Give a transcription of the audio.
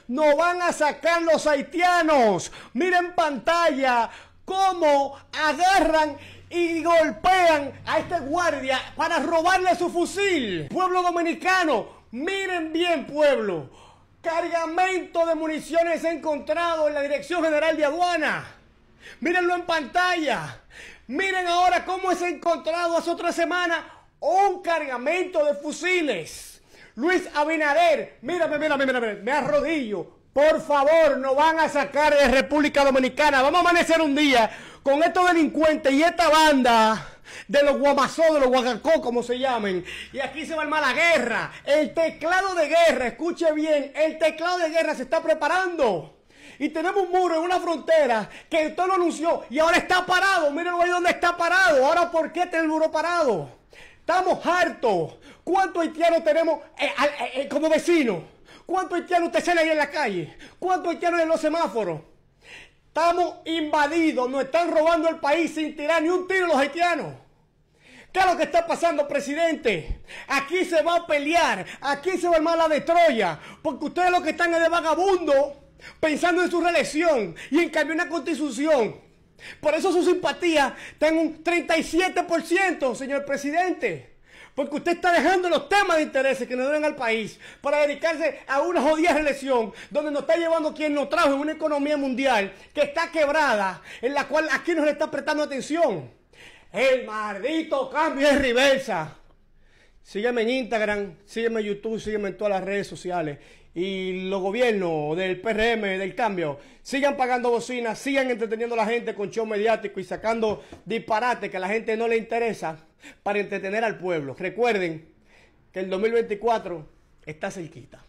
nos van a sacar los haitianos. Miren en pantalla cómo agarran y golpean a este guardia para robarle su fusil. Pueblo dominicano, miren bien, pueblo. Cargamento de municiones encontrado en la Dirección General de Aduana. Mírenlo en pantalla. Miren ahora cómo es encontrado hace otra semana un cargamento de fusiles. Luis Abinader, mírame, me arrodillo. Por favor, nos van a sacar de República Dominicana. Vamos a amanecer un día con estos delincuentes y esta banda de los guamazó, de los guagacó, como se llamen. Y aquí se va a armar la guerra. El teclado de guerra, escuche bien, el teclado de guerra se está preparando. Y tenemos un muro en una frontera que usted lo anunció y ahora está parado. Mírenlo ahí donde está parado. Ahora, ¿por qué está el muro parado? Estamos hartos. ¿Cuántos haitianos tenemos como vecinos? ¿Cuántos haitianos te salen ahí en la calle? ¿Cuántos haitianos en los semáforos? Estamos invadidos, nos están robando el país sin tirar ni un tiro los haitianos. ¿Qué es lo que está pasando, presidente? Aquí se va a pelear, aquí se va a armar la de Troya, porque ustedes lo que están es de vagabundo, pensando en su reelección y en cambiar una constitución. Por eso su simpatía está en un 37%, señor presidente. Porque usted está dejando los temas de interés que nos deben al país para dedicarse a una jodida reelección donde nos está llevando quien nos trajo en una economía mundial que está quebrada, en la cual aquí no le está prestando atención. El maldito cambio es reversa. Sígueme en Instagram, sígueme en YouTube, sígueme en todas las redes sociales. Y los gobiernos del PRM, del cambio, sigan pagando bocinas, sigan entreteniendo a la gente con show mediático y sacando disparates que a la gente no le interesa para entretener al pueblo. Recuerden que el 2024 está cerquita.